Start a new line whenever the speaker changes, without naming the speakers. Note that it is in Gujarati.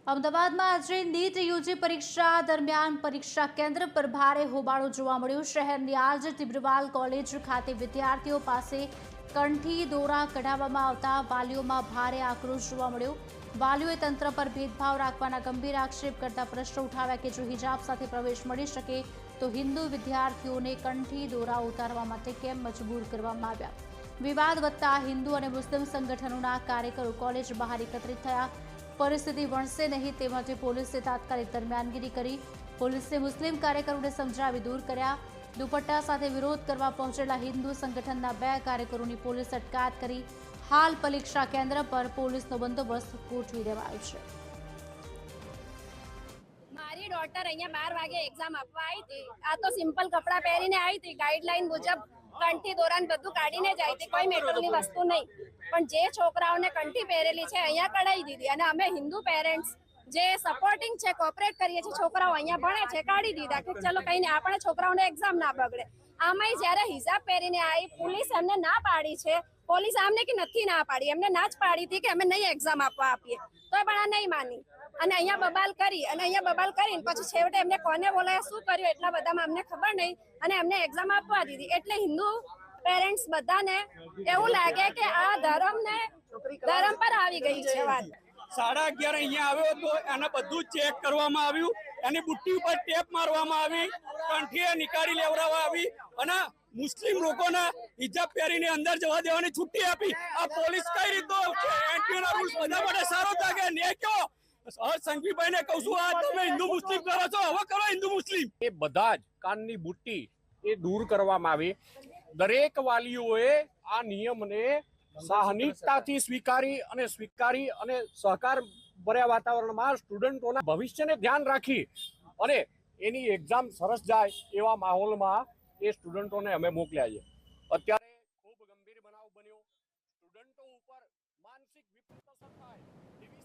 અમદાવાદમાં આજે નીટ યુજી પરીક્ષા દરમિયાન પરીક્ષા કેન્દ્ર પર ભારે હોબાળો જોવા મળ્યો। શહેરની આજ તિબ્રવાલ કોલેજ ખાતે વિદ્યાર્થીઓ પાસે કંઠી દોરા કઢાવવામાં આવતા વાલીઓમાં ભારે આક્રોશ જોવા મળ્યો। વાલીઓએ તંત્ર પર ભેદભાવ રાખવાના ગંભીર આક્ષેપ કરતા પ્રશ્ન ઉઠાવ્યા કે જો હિજાબ સાથે પ્રવેશ મળી શકે તો હિન્દુ વિદ્યાર્થીઓને કંઠી દોરા ઉતારવા માટે કેમ મજબૂર કરવામાં આવ્યા। વિવાદ વધતા હિન્દુ અને મુસ્લિમ સંગઠનોના કાર્યકરો કોલેજ બહાર એકત્રિત થયા। પરિસ્થિતિ વણસે નહીં તે માટે પોલીસે તાત્કાલિક દરમિયાનગીરી કરી। પોલીસે મુસ્લિમ કાર્યકરોને સમજાવી દૂર કર્યા। દુપટ્ટા સાથે વિરોધ કરવા પહોંચેલા હિન્દુ સંગઠનના 2 કાર્યકરોની પોલીસે અટકાયત કરી। હાલ પરીક્ષા કેન્દ્ર પર પોલીસનો બંદોબસ્ત ગોઠવી દેવાયો છે।
મારી ડોટર અહીંયા 12 વાગે એક્ઝામ આપવા આવી હતી। આ તો સિમ્પલ કપડાં પહેરીને આવી હતી, ગાઈડલાઈન મુજબ કંઠી દોરાન બધું કાઢીને જ આવી હતી, કોઈ મેટલની વસ્તુ નહીં। પણ જે છોકરાઓને કંઠી પહેરેલી છે અહીંયા કઢાઈ દીધી અને અમે હિન્દુ પેરેન્ટ્સ જે સપોર્ટિંગ છે, કોઓપરેટ કરીએ છીએ, છોકરાઓ અહીંયા ભણે છે, કાઢી દીધા કે ચલો કઈ નહીં, આપણે છોકરાઓને એક્ઝામ ના બગડે। આમાંય જ્યારે હિજાબ પહેરીને આવી, પોલીસ એમને ના પાડી છે। પોલીસ આમને કે નથી ના પાડી, એમને ના જ પાડી હતી કે અમે નહીં એક્ઝામ આપવા આપીએ, તો પણ આ નહીં માની અને અહીંયા બબાલ કરીને પછી છેવટે એમને કોને બોલાયા, શું કર્યું એટલા બધામાં અમને ખબર નહીં અને એમને એક્ઝામ આપવા દીધી। એટલે હિન્દુ પેરેન્ટ્સ બધાને એવું લાગે કે આ ધર્મ પર આવી ગઈ છે વાત।
11:30 અહીંયા આવ્યો તો એને બધું ચેક કરવામાં આવ્યું, એની બુટ્ટી ઉપર ટેપ મારવામાં આવી, કંઠીએ નીકાળી લેવડાવવા આવી અને મુસ્લિમ લોકોને હિજાબ પહેરીને અંદર જવા દેવાની છૂટી આપી। આ પોલીસ કઈ રીતનો એન્ટીના રૂલ્સ બધા માટે સારો લાગે ને કયો સંઘવીભાઈને કહું છું, આ તમે હિન્દુ મુસ્લિમ કરો છો, હવે કરો હિન્દુ મુસ્લિમ।
એ બધા જ કાનની બુટ્ટી એ દૂર કરવામાં આવી। દરેક વાલીઓએ આ નિયમને સહનિકતાથી સ્વીકારી અને સહકાર ભર્યા વાતાવરણમાં સ્ટુડન્ટોના ભવિષ્યને ધ્યાન રાખી અને એની એક્ઝામ સરસ જાય એવા માહોલમાં એ સ્ટુડન્ટોને અમે મોકલ્યા છે। અત્યારે ખૂબ ગંભીર બનાવ બન્યો, સ્ટુડન્ટો ઉપર માનસિક વિપરીત અસર થાય એવી